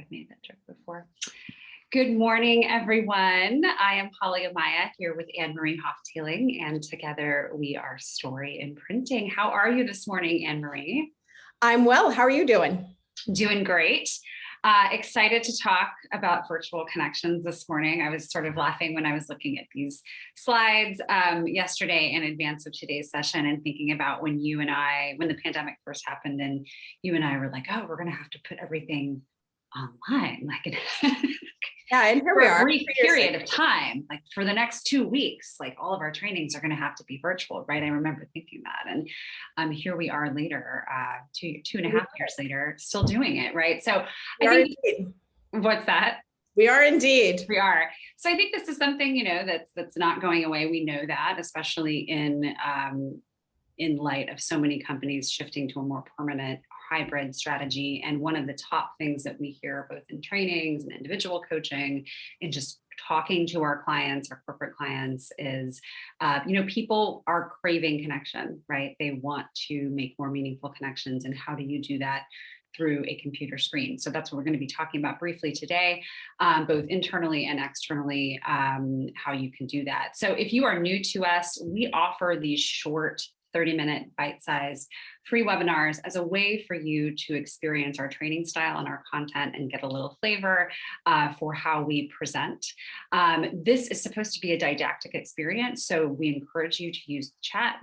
I've made that joke before. Good morning, everyone. I am Holly Amaya here with Anne-Marie Hofteeling, and together we are Story Imprinting. How are you this morning, Anne-Marie? I'm well. How are you doing? Doing great. Excited to talk about virtual connections this morning. I was sort of laughing when I was looking at these slides yesterday in advance of today's session and thinking about when when the pandemic first happened and you and I were like, oh, we're going to have to put everything online, like yeah, and here for we a are. brief period of time, like for the next 2 weeks, like all of our trainings are going to have to be virtual, right? I remember thinking that, and here we are later, two and a half years later, still doing it, right? So I think, what's that? We are indeed. We are. So I think this is something, that's not going away. We know that, especially in light of so many companies shifting to a more permanent hybrid strategy. And one of the top things that we hear both in trainings and individual coaching and just talking to our clients, our corporate clients, is, people are craving connection, right? They want to make more meaningful connections. And how do you do that? Through a computer screen. So that's what we're going to be talking about briefly today, both internally and externally, how you can do that. So if you are new to us, we offer these short 30-minute bite-sized free webinars as a way for you to experience our training style and our content and get a little flavor for how we present. This is supposed to be a didactic experience, so we encourage you to use the chat.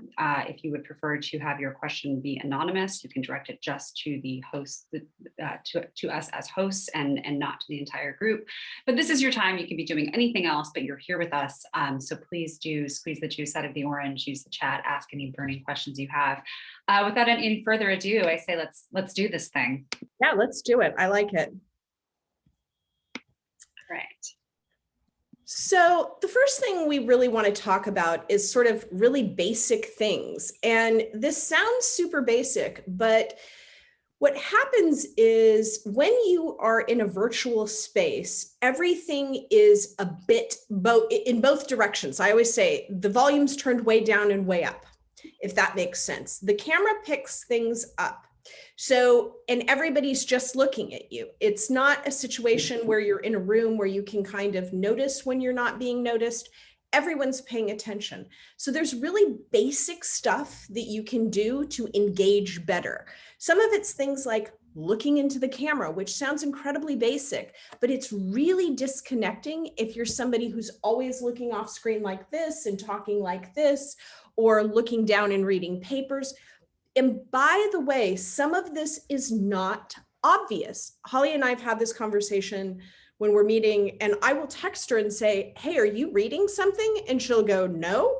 If you would prefer to have your question be anonymous, you can direct it just to the host, to us as hosts and not to the entire group. But this is your time. You can be doing anything else, but you're here with us. So please do squeeze the juice out of the orange, use the chat, ask any burning questions you have. Without any further ado, I say let's do this thing. Yeah, let's do it. I like it. Right. So the first thing we really want to talk about is sort of really basic things. And this sounds super basic, but what happens is when you are in a virtual space, everything is a bit in both directions. I always say the volume's turned way down and way up, if that makes sense. The camera picks things up. So, and everybody's just looking at you. It's not a situation where you're in a room where you can kind of notice when you're not being noticed. Everyone's paying attention. So there's really basic stuff that you can do to engage better. Some of it's things like looking into the camera, which sounds incredibly basic, but it's really disconnecting if you're somebody who's always looking off screen like this and talking like this, or looking down and reading papers. And by the way, some of this is not obvious. Holly and I have had this conversation when we're meeting, and I will text her and say, hey, are you reading something? And she'll go, no.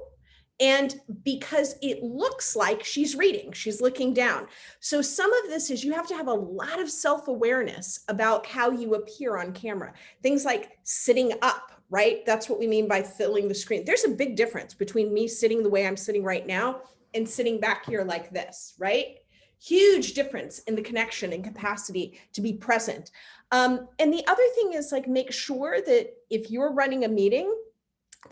And because it looks like she's reading, she's looking down. So some of this is you have to have a lot of self-awareness about how you appear on camera. Things like sitting up, right? That's what we mean by filling the screen. There's a big difference between me sitting the way I'm sitting right now and sitting back here like this, right? Huge difference in the connection and capacity to be present. And the other thing is like, make sure that if you're running a meeting,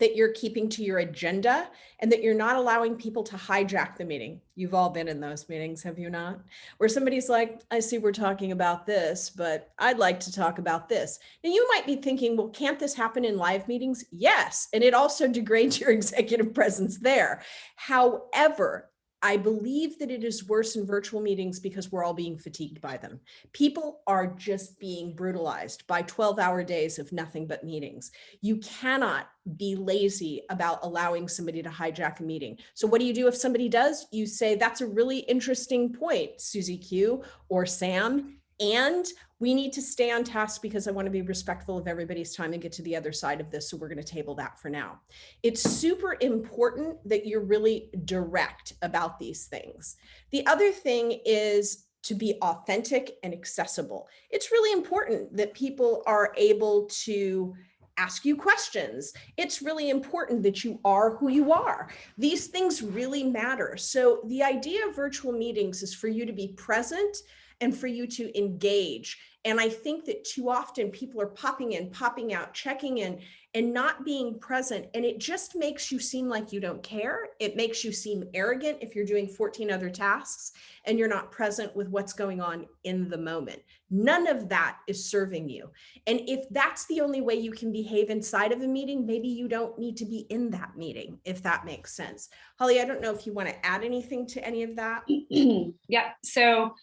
that you're keeping to your agenda and that you're not allowing people to hijack the meeting. You've all been in those meetings, have you not? Where somebody's like, I see we're talking about this, but I'd like to talk about this. Now you might be thinking, well, can't this happen in live meetings? Yes, and it also degrades your executive presence there. However, I believe that it is worse in virtual meetings because we're all being fatigued by them. People are just being brutalized by 12-hour days of nothing but meetings. You cannot be lazy about allowing somebody to hijack a meeting. So what do you do if somebody does? You say, that's a really interesting point, Susie Q or Sam, and we need to stay on task because I want to be respectful of everybody's time and get to the other side of this. So we're going to table that for now. It's super important that you're really direct about these things. The other thing is to be authentic and accessible. It's really important that people are able to ask you questions. It's really important that you are who you are. These things really matter. So the idea of virtual meetings is for you to be present and for you to engage. And I think that too often people are popping in, popping out, checking in, and not being present. And it just makes you seem like you don't care. It makes you seem arrogant if you're doing 14 other tasks and you're not present with what's going on in the moment. None of that is serving you. And if that's the only way you can behave inside of a meeting, maybe you don't need to be in that meeting, if that makes sense. Holly, I don't know if you want to add anything to any of that. Yeah. So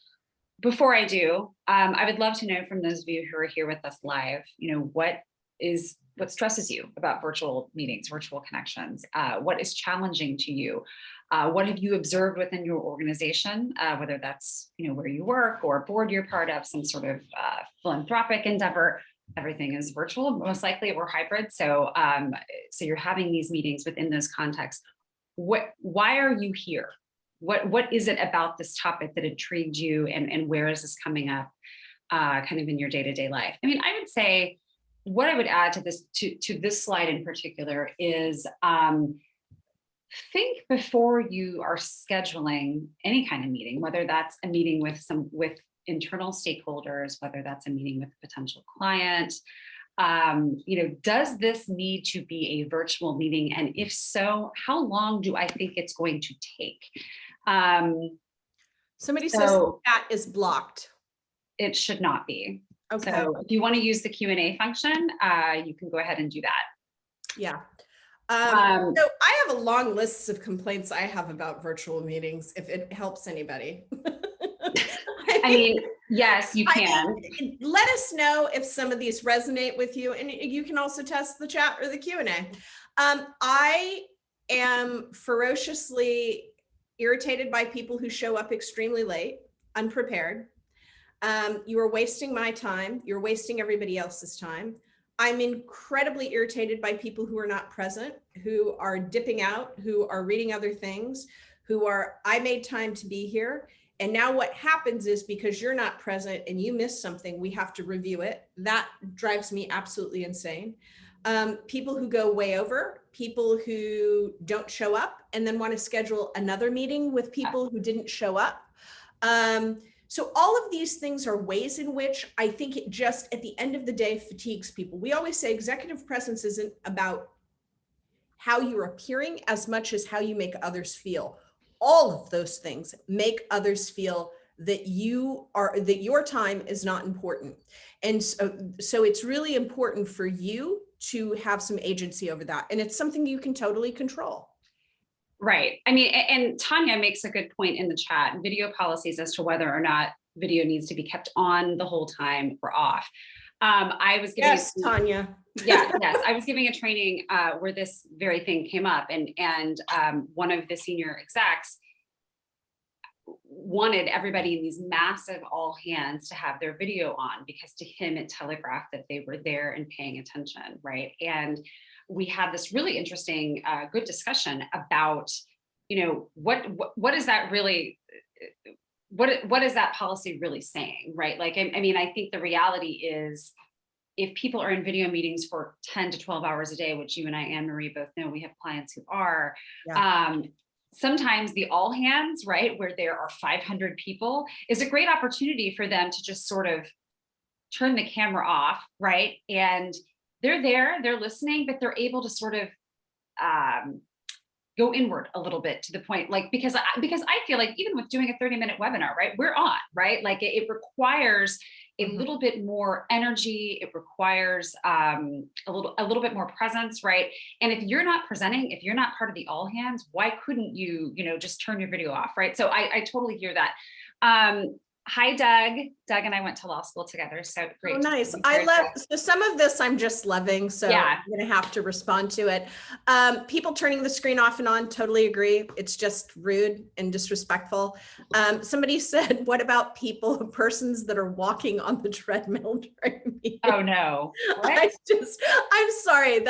before I do, I would love to know from those of you who are here with us live, what stresses you about virtual meetings, virtual connections? What is challenging to you? What have you observed within your organization, whether that's where you work or a board you're part of, some sort of philanthropic endeavor? Everything is virtual, most likely, or hybrid. So you're having these meetings within those contexts. Why are you here? What is it about this topic that intrigued you, and where is this coming up kind of in your day-to-day life? I mean, I would say what I would add to this to this slide in particular is think before you are scheduling any kind of meeting, whether that's a meeting with internal stakeholders, whether that's a meeting with a potential client. Does this need to be a virtual meeting? And if so, how long do I think it's going to take? Somebody says that is blocked. It should not be. Okay. So if you want to use the Q&A function, you can go ahead and do that. Yeah. So I have a long list of complaints I have about virtual meetings, if it helps anybody. I mean, yes, you can. Let us know if some of these resonate with you, and you can also test the chat or the Q&A. I am ferociously irritated by people who show up extremely late, unprepared. You are wasting my time. You're wasting everybody else's time. I'm incredibly irritated by people who are not present, who are dipping out, who are reading other things, I made time to be here. And now what happens is, because you're not present and you missed something, we have to review it. That drives me absolutely insane. People who go way over, people who don't show up and then want to schedule another meeting with people who didn't show up. So all of these things are ways in which I think it just, at the end of the day, fatigues people. We always say executive presence isn't about how you're appearing as much as how you make others feel. All of those things make others feel that your time is not important. And so it's really important for you to have some agency over that. And it's something you can totally control. Right. I mean, and Tanya makes a good point in the chat, video policies as to whether or not video needs to be kept on the whole time or off. I was giving Tanya. Yes. I was giving a training where this very thing came up, and one of the senior execs wanted everybody in these massive all hands to have their video on, because to him it telegraphed that they were there and paying attention, right? And we had this really interesting, good discussion about, what is that really? What is that policy really saying, right? Like, I mean, I think the reality is, if people are in video meetings for 10 to 12 hours a day, which you and I, Anne Marie, both know, we have clients who are, sometimes the all hands, right, where there are 500 people, is a great opportunity for them to just sort of turn the camera off, right? And they're there, they're listening, but they're able to sort of go inward a little bit, to the point, like, because I feel like even with doing a 30-minute webinar, right, we're on, right? Like it requires a little bit more energy. It requires a little bit more presence, right? And if you're not presenting, if you're not part of the all hands, why couldn't you, just turn your video off, right? So I totally hear that. Hi, Doug. Doug and I went to law school together, so great. Oh, nice. I love, so some of this I'm just loving, so yeah. I'm going to have to respond to it. People turning the screen off and on, totally agree. It's just rude and disrespectful. Somebody said, what about persons that are walking on the treadmill during meetings? Oh, no. What? I'm sorry.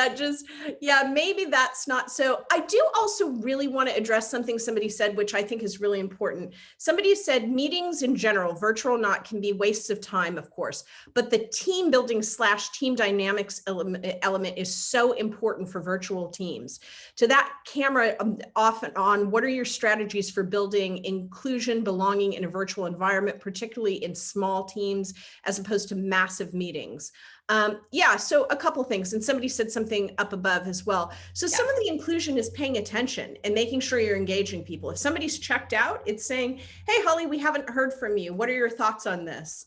Maybe that's not. So I do also really want to address something somebody said, which I think is really important. Somebody said meetings in general general, virtual or not, can be wastes of time, of course, but the team building / team dynamics element is so important for virtual teams. To that camera off and on, what are your strategies for building inclusion, belonging in a virtual environment, particularly in small teams, as opposed to massive meetings? Yeah, so a couple things, and somebody said something up above as well. So some of the inclusion is paying attention and making sure you're engaging people. If somebody's checked out, it's saying, hey, Holly, we haven't heard from you. What are your thoughts on this?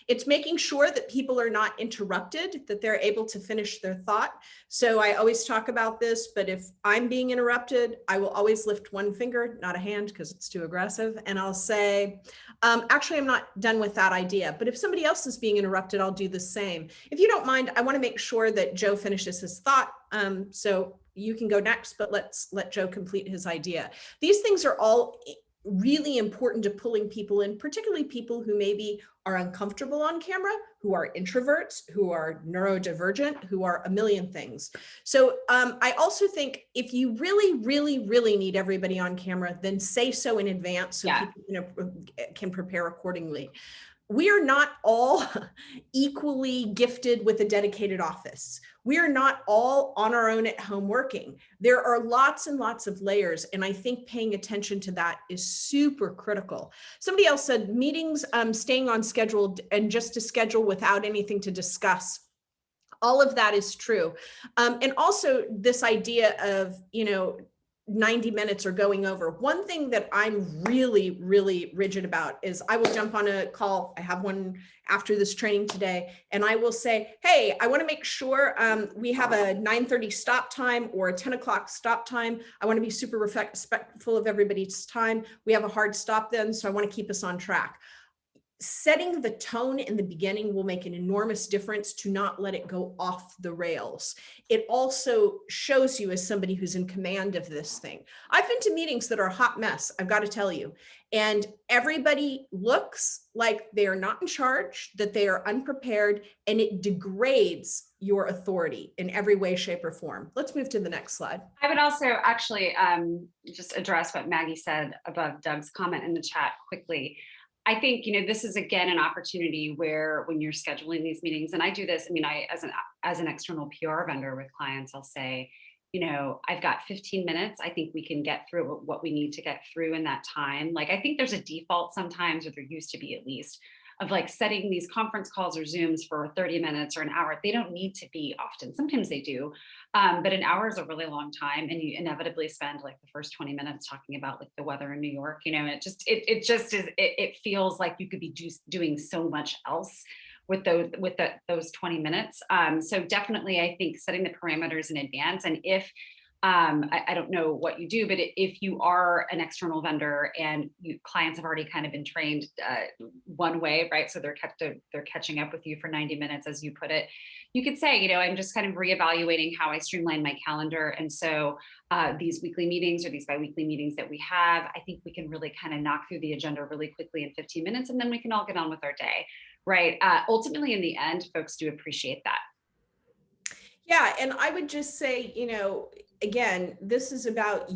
It's making sure that people are not interrupted, that they're able to finish their thought. So I always talk about this, but if I'm being interrupted, I will always lift one finger, not a hand, because it's too aggressive. And I'll say, actually, I'm not done with that idea. But if somebody else is being interrupted, I'll do the same. If you don't mind, I want to make sure that Joe finishes his thought. So you can go next, but let's let Joe complete his idea. These things are all really important to pulling people in, particularly people who maybe are uncomfortable on camera, who are introverts, who are neurodivergent, who are a million things. So I also think if you really need everybody on camera, then say so in advance so people can prepare accordingly. We are not all equally gifted with a dedicated office. We are not all on our own at home working. There are lots and lots of layers, and I think paying attention to that is super critical. Somebody else said meetings, staying on schedule and just to schedule without anything to discuss. All of that is true. And also this idea of, 90 minutes or going over. One thing that I'm really rigid about is I will jump on a call. I have one after this training today, and I will say, hey, I want to make sure we have a 9:30 stop time or a 10 o'clock stop time. I want to be super respectful of everybody's time. We have a hard stop then, so I want to keep us on track. Setting the tone in the beginning will make an enormous difference to not let it go off the rails. It also shows you as somebody who's in command of this thing. I've been to meetings that are a hot mess, I've got to tell you, and everybody looks like they are not in charge, that they are unprepared, and it degrades your authority in every way, shape, or form. Let's move to the next slide. I would also actually just address what Maggie said above Doug's comment in the chat quickly. I think, this is again an opportunity where when you're scheduling these meetings, and I do this, I as an external PR vendor with clients, I'll say, I've got 15 minutes. I think we can get through what we need to get through in that time. Like, I think there's a default sometimes, or there used to be at least, of like setting these conference calls or Zooms for 30 minutes or an hour. They don't need to be often. Sometimes they do, but an hour is a really long time, and you inevitably spend like the first 20 minutes talking about like the weather in New York. It feels like you could be doing so much else with those 20 minutes. So definitely, I think setting the parameters in advance, and if I don't know what you do, but if you are an external vendor and clients have already kind of been trained one way, right? So they're catching up with you for 90 minutes, as you put it. You could say, I'm just kind of reevaluating how I streamline my calendar. And so these weekly meetings or these biweekly meetings that we have, I think we can really kind of knock through the agenda really quickly in 15 minutes, and then we can all get on with our day, right? Ultimately, in the end, folks do appreciate that. Yeah, and I would just say, again, this is about,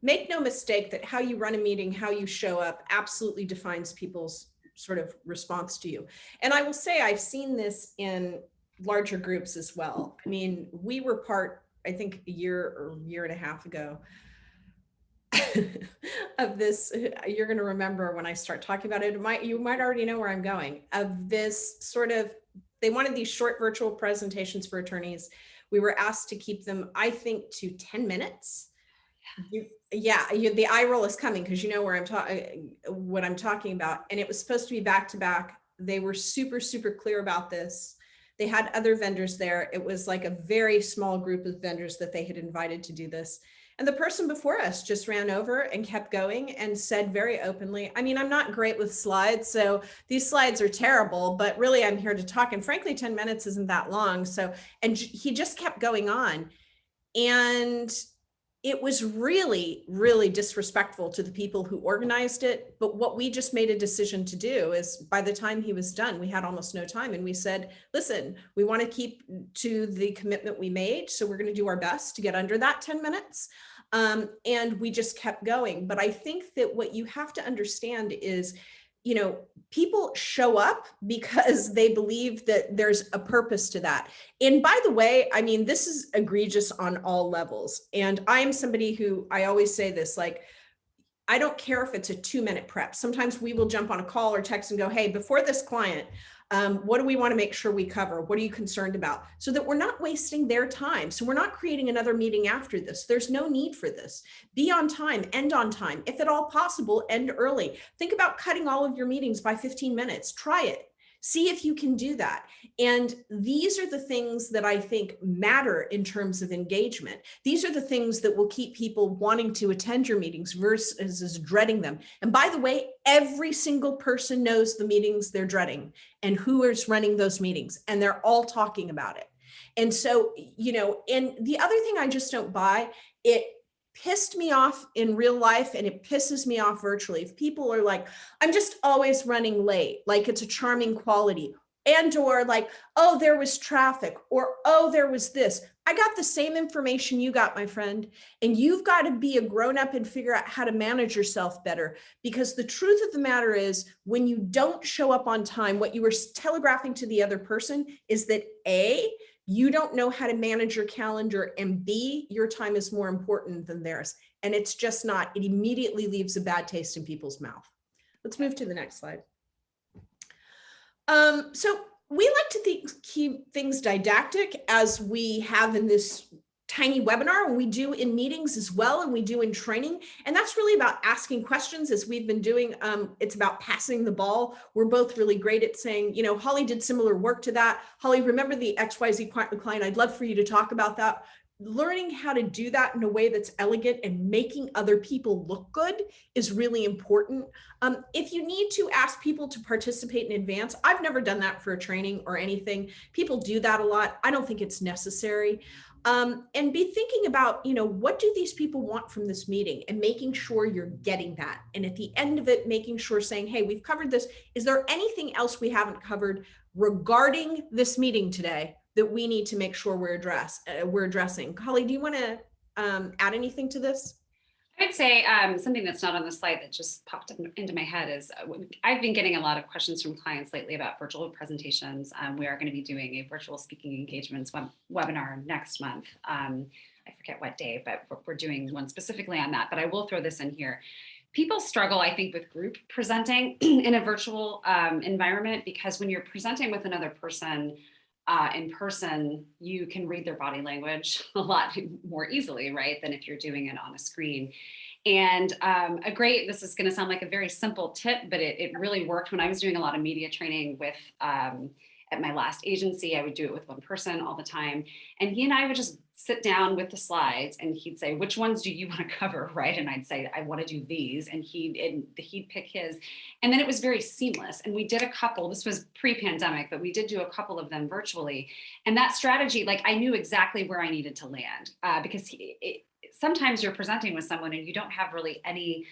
make no mistake that how you run a meeting, how you show up absolutely defines people's sort of response to you. And I will say, I've seen this in larger groups as well. We were part, I think, a year and a half ago of this. You're going to remember when I start talking about it, you might already know where I'm going, of this sort of, they wanted these short virtual presentations for attorneys. We were asked to keep them, I think, to 10 minutes. The eye roll is coming because you know where what I'm talking about. And it was supposed to be back to back. They were super clear about this. They had other vendors there. It was like a very small group of vendors that they had invited to do this. And the person before us just ran over and kept going and said very openly, I'm not great with slides, so these slides are terrible, but really I'm here to talk. And frankly, 10 minutes isn't that long. And he just kept going on. And it was really disrespectful to the people who organized it. But what we just made a decision to do is, by the time he was done, we had almost no time. And we said, listen, we want to keep to the commitment we made. So we're going to do our best to get under that 10 minutes. And we just kept going. But I think that what you have to understand is people show up because they believe that there's a purpose to that. And by the way, I mean, this is egregious on all levels. And I'm somebody who, I always say this, like, I don't care if it's a 2-minute prep. Sometimes we will jump on a call or text and go, hey, before this client, what do we want to make sure we cover? What are you concerned about? So that we're not wasting their time. So we're not creating another meeting after this. There's no need for this. Be on time, end on time. If at all possible, end early. Think about cutting all of your meetings by 15 minutes. Try it. See if you can do that. And these are the things that I think matter in terms of engagement. These are the things that will keep people wanting to attend your meetings versus dreading them. And by the way, every single person knows the meetings they're dreading and who is running those meetings, and they're all talking about it. And so, and the other thing I just don't buy, it pissed me off in real life and it pisses me off virtually. If people are like, I'm just always running late, like it's a charming quality, and or like, oh, there was traffic, or oh, there was this. I got the same information you got, my friend, and you've got to be a grown up and figure out how to manage yourself better. Because the truth of the matter is, when you don't show up on time, what you were telegraphing to the other person is that A, you don't know how to manage your calendar, and B, your time is more important than theirs. And it's just not. It immediately leaves a bad taste in people's mouth. Let's move to the next slide. So we like to keep things didactic, as we have in this tiny webinar, and we do in meetings as well, and we do in training. And that's really about asking questions, as we've been doing. It's about passing the ball. We're both really great at saying, Holly did similar work to that. Holly, remember the XYZ client? I'd love for you to talk about that. Learning how to do that in a way that's elegant and making other people look good is really important. If you need to ask people to participate in advance, I've never done that for a training or anything. People do that a lot. I don't think it's necessary. And be thinking about, what do these people want from this meeting, and making sure you're getting that. And at the end of it, making sure, saying, hey, we've covered this. Is there anything else we haven't covered regarding this meeting today that we need to make sure we're addressing? Holly, do you want to add anything to this? I'd say something that's not on the slide that just popped up into my head is I've been getting a lot of questions from clients lately about virtual presentations. We are going to be doing a virtual speaking engagements webinar next month. I forget what day, but we're doing one specifically on that. But I will throw this in here. People struggle, I think, with group presenting in a virtual environment, because when you're presenting with another person in person, you can read their body language a lot more easily, right, than if you're doing it on a screen. And this is going to sound like a very simple tip, but it really worked when I was doing a lot of media training with at my last agency. I would do it with one person all the time, and he and I would just sit down with the slides, and he'd say, which ones do you want to cover, right? And I'd say, I want to do these, and he'd pick his, and then it was very seamless. And we did a couple, this was pre-pandemic, but we did do a couple of them virtually. And that strategy, like, I knew exactly where I needed to land, because sometimes you're presenting with someone and you don't have really any,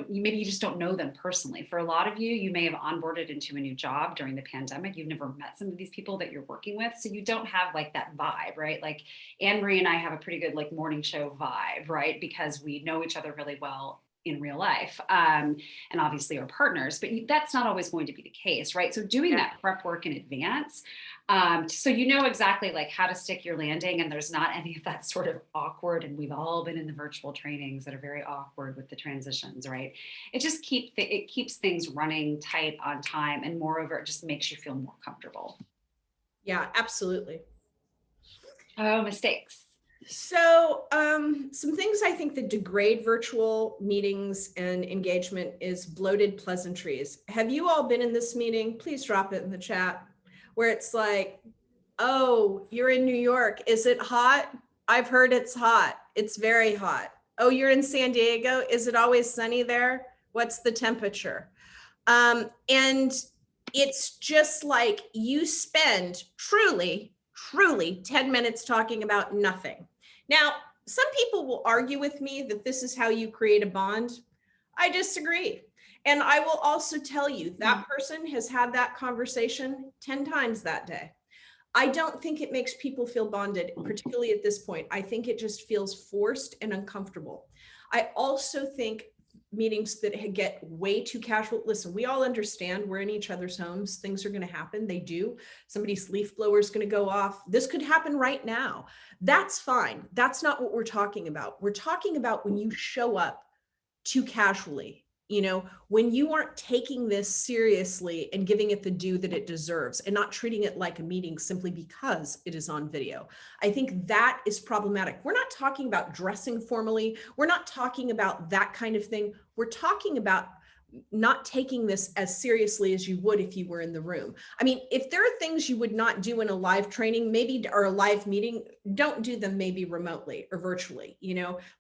maybe you just don't know them personally. For a lot of you, you may have onboarded into a new job during the pandemic. You've never met some of these people that you're working with. So you don't have like that vibe, right? Like Anne-Marie and I have a pretty good like morning show vibe, right? Because we know each other really well in real life, and obviously are partners, but that's not always going to be the case, right? So doing that prep work in advance, so you know exactly like how to stick your landing, and there's not any of that sort of awkward, and we've all been in the virtual trainings that are very awkward with the transitions, right? It just keeps things running tight on time, and moreover, it just makes you feel more comfortable. Yeah, absolutely. Oh, mistakes. So some things I think that degrade virtual meetings and engagement is bloated pleasantries. Have you all been in this meeting? Please drop it in the chat, where it's like, oh, you're in New York. Is it hot? I've heard it's hot. It's very hot. Oh, you're in San Diego. Is it always sunny there? What's the temperature? And it's just like you spend truly 10 minutes talking about nothing. Now, some people will argue with me that this is how you create a bond. I disagree. And I will also tell you that person has had that conversation 10 times that day. I don't think it makes people feel bonded, particularly at this point. I think it just feels forced and uncomfortable. I also think meetings that get way too casual. Listen, we all understand we're in each other's homes. Things are going to happen. They do. Somebody's leaf blower is going to go off. This could happen right now. That's fine. That's not what we're talking about. We're talking about when you show up too casually, when you aren't taking this seriously and giving it the due that it deserves and not treating it like a meeting simply because it is on video. I think that is problematic. We're not talking about dressing formally. We're not talking about that kind of thing. We're talking about not taking this as seriously as you would if you were in the room. I mean, if there are things you would not do in a live training, maybe, or a live meeting, don't do them maybe remotely or virtually,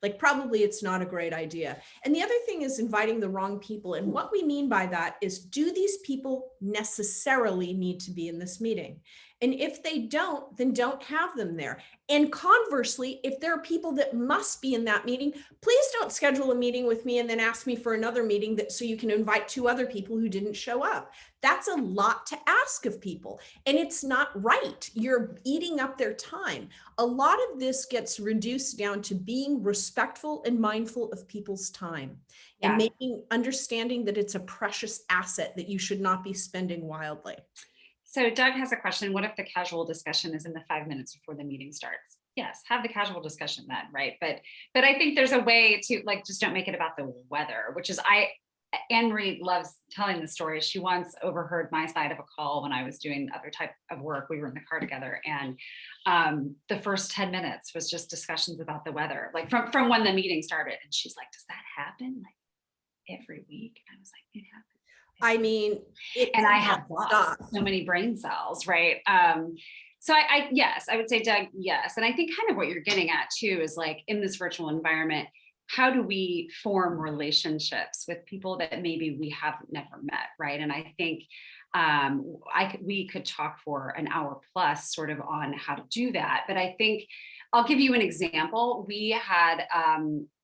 like probably it's not a great idea. And the other thing is inviting the wrong people. And what we mean by that is, do these people necessarily need to be in this meeting? And if they don't, then don't have them there. And conversely, if there are people that must be in that meeting, please don't schedule a meeting with me and then ask me for another meeting so you can invite 2 other people who didn't show up. That's a lot to ask of people, and it's not right. You're eating up their time. A lot of this gets reduced down to being respectful and mindful of people's time, and understanding that it's a precious asset that you should not be spending wildly. So Doug has a question. What if the casual discussion is in the 5 minutes before the meeting starts? Yes, have the casual discussion then, right? But I think there's a way to, like, just don't make it about the weather, which is, Anne Marie loves telling the story. She once overheard my side of a call when I was doing other type of work. We were in the car together, and the first 10 minutes was just discussions about the weather, like from when the meeting started. And she's like, does that happen like every week? And I was like, it happens. I mean, and I have lost so many brain cells, right? So yes, I would say, Doug, yes. And I think kind of what you're getting at too is, like, in this virtual environment, how do we form relationships with people that maybe we have never met, right? And I think we could talk for an hour plus sort of on how to do that. But I think I'll give you an example. We had,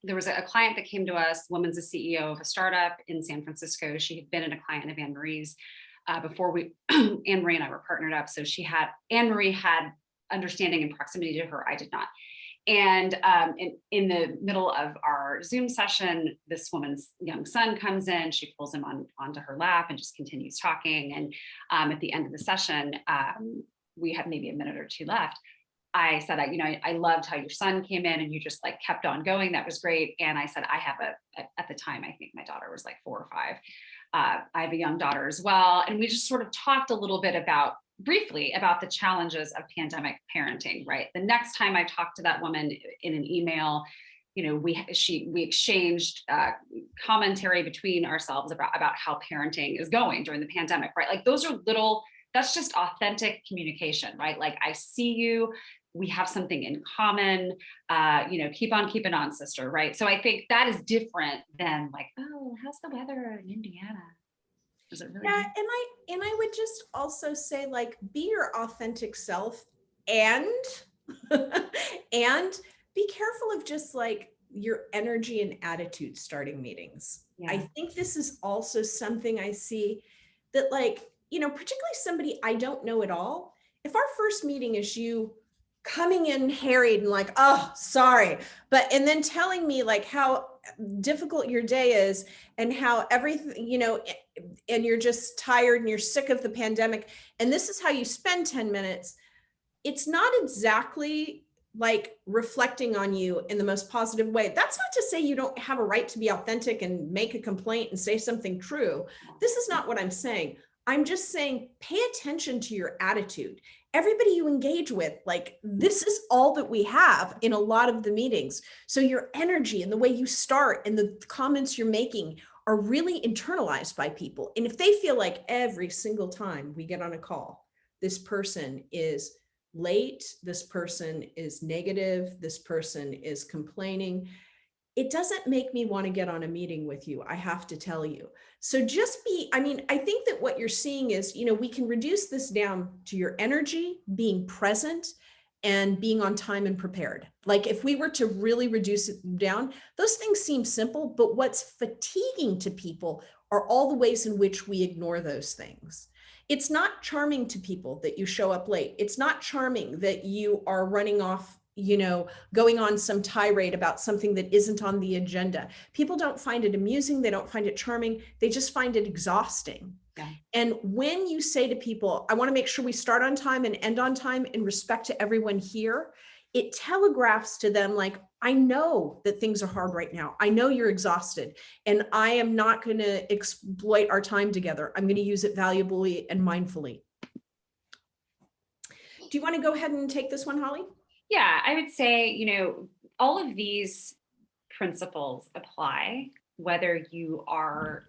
there was a client that came to us, woman's a CEO of a startup in San Francisco. She had been a client of Anne Marie's before Anne Marie and I were partnered up. So Anne Marie had understanding and proximity to her. I did not. And in the middle of our Zoom session, this woman's young son comes in. She pulls him onto her lap and just continues talking. And at the end of the session, we had maybe a minute or 2 left. I said, I loved how your son came in and you just like kept on going. That was great. And I said, I have at the time, I think my daughter was like 4 or 5. I have a young daughter as well. And we just sort of talked a little bit briefly about the challenges of pandemic parenting, right? The next time I talked to that woman in an email, we exchanged commentary between ourselves about how parenting is going during the pandemic, right? Like, that's just authentic communication, right? Like, I see you, we have something in common, keep on keeping on, sister, right? So I think that is different than like, oh, how's the weather in Indiana? Is it really? Yeah, and I would just also say, like, be your authentic self, and and be careful of just like your energy and attitude starting meetings. Yeah. I think this is also something I see that, like, particularly somebody I don't know at all. If our first meeting is you coming in harried and like, oh, sorry, and then telling me like how difficult your day is and how everything, and you're just tired and you're sick of the pandemic, and this is how you spend 10 minutes, it's not exactly like reflecting on you in the most positive way. That's not to say you don't have a right to be authentic and make a complaint and say something true. This is not what I'm saying. I'm just saying, pay attention to your attitude. Everybody you engage with, like, this is all that we have in a lot of the meetings. So your energy and the way you start and the comments you're making are really internalized by people. And if they feel like every single time we get on a call, this person is late, this person is negative, this person is complaining, it doesn't make me want to get on a meeting with you, I have to tell you. So I think that what you're seeing is, we can reduce this down to your energy, being present, and being on time and prepared. Like, if we were to really reduce it down, those things seem simple, but what's fatiguing to people are all the ways in which we ignore those things. It's not charming to people that you show up late. It's not charming that you are running off going on some tirade about something that isn't on the agenda. People don't find it amusing. They don't find it charming. They just find it exhausting. Yeah. And when you say to people, I want to make sure we start on time and end on time in respect to everyone here, it telegraphs to them, like, I know that things are hard right now. I know you're exhausted, and I am not going to exploit our time together. I'm going to use it valuably and mindfully. Do you want to go ahead and take this one, Holly? Yeah, I would say, all of these principles apply whether you are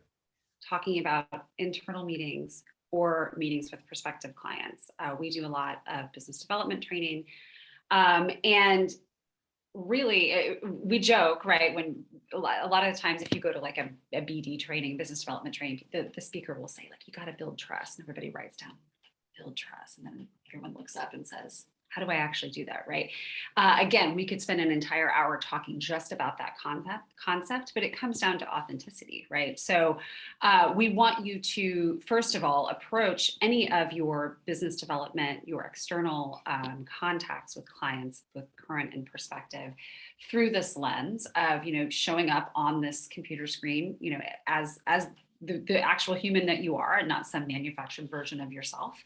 talking about internal meetings or meetings with prospective clients. We do a lot of business development training. And really, we joke, right? When a lot of the times, if you go to like a BD training, business development training, the speaker will say, like, you got to build trust. And everybody writes down, build trust. And then everyone looks up and says, how do I actually do that, right? Again, we could spend an entire hour talking just about that concept, but it comes down to authenticity, right? So we want you to, first of all, approach any of your business development, your external contacts with clients, with current and prospective, through this lens of, showing up on this computer screen, as the actual human that you are, and not some manufactured version of yourself.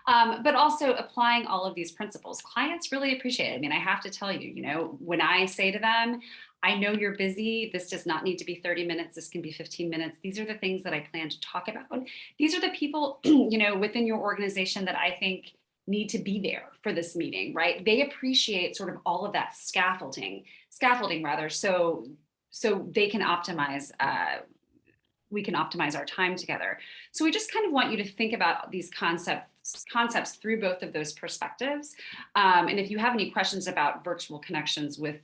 But also applying all of these principles. Clients really appreciate it. I mean, I have to tell you, when I say to them, I know you're busy. This does not need to be 30 minutes. This can be 15 minutes. These are the things that I plan to talk about. These are the people, within your organization that I think need to be there for this meeting, right? They appreciate sort of all of that scaffolding rather, so they can optimize, we can optimize our time together. So we just kind of want you to think about these concepts through both of those perspectives. And if you have any questions about virtual connections with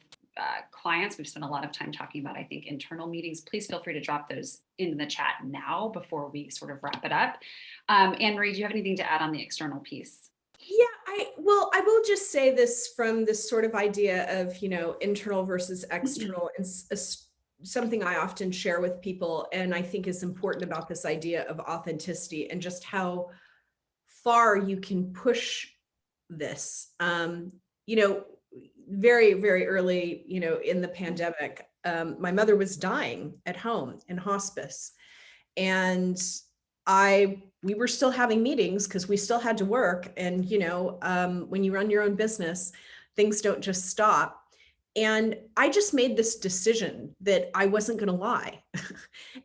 clients, we've spent a lot of time talking about, I think, internal meetings. Please feel free to drop those in the chat now before we sort of wrap it up. Anne-Marie, do you have anything to add on the external piece? Yeah, I will just say this from this sort of idea of, internal versus external, and something I often share with people, and I think is important about this idea of authenticity and just how far you can push this. Very, very early, in the pandemic, my mother was dying at home in hospice, and we were still having meetings because we still had to work. And, when you run your own business, things don't just stop. And I just made this decision that I wasn't going to lie.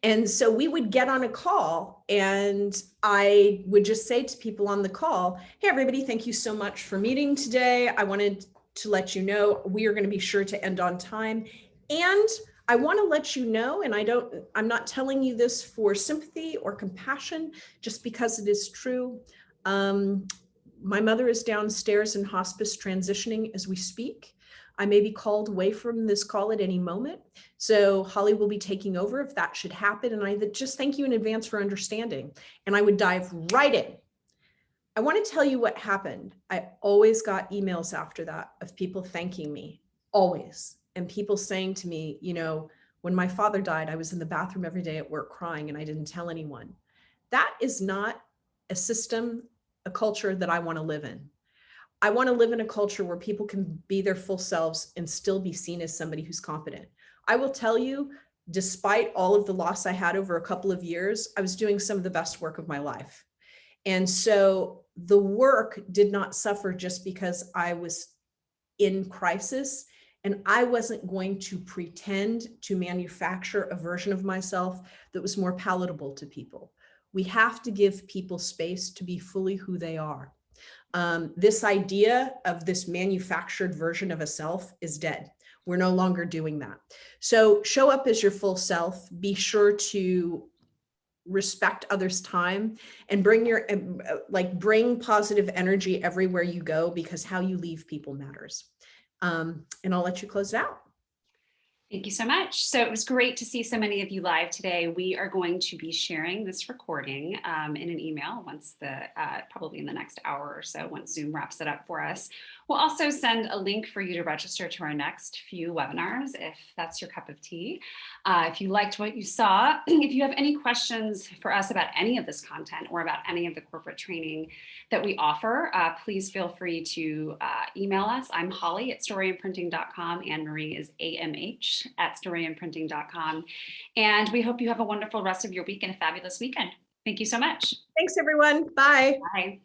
And so we would get on a call, and I would just say to people on the call, hey, everybody, thank you so much for meeting today. I wanted to let you know we are going to be sure to end on time. And I want to let you know, and I'm not telling you this for sympathy or compassion, just because it is true. My mother is downstairs in hospice transitioning as we speak. I may be called away from this call at any moment. So Holly will be taking over if that should happen. And I just thank you in advance for understanding. And I would dive right in. I want to tell you what happened. I always got emails after that of people thanking me, always. And people saying to me, when my father died, I was in the bathroom every day at work crying, and I didn't tell anyone. That is not a system, a culture that I want to live in. I want to live in a culture where people can be their full selves and still be seen as somebody who's competent. I will tell you, despite all of the loss I had over a couple of years, I was doing some of the best work of my life. And so the work did not suffer just because I was in crisis, and I wasn't going to pretend to manufacture a version of myself that was more palatable to people. We have to give people space to be fully who they are. This idea of this manufactured version of a self is dead. We're no longer doing that. So show up as your full self. Be sure to respect others' time, and bring positive energy everywhere you go, because how you leave people matters. And I'll let you close it out. Thank you so much. So it was great to see so many of you live today. We are going to be sharing this recording in an email once probably in the next hour or so, once Zoom wraps it up for us. We'll also send a link for you to register to our next few webinars if that's your cup of tea. If you liked what you saw, if you have any questions for us about any of this content or about any of the corporate training that we offer, please feel free to email us. I'm Holly at storyimprinting.com. Anne Marie is AMH@storyimprinting.com. And we hope you have a wonderful rest of your week and a fabulous weekend. Thank you so much. Thanks, everyone. Bye. Bye.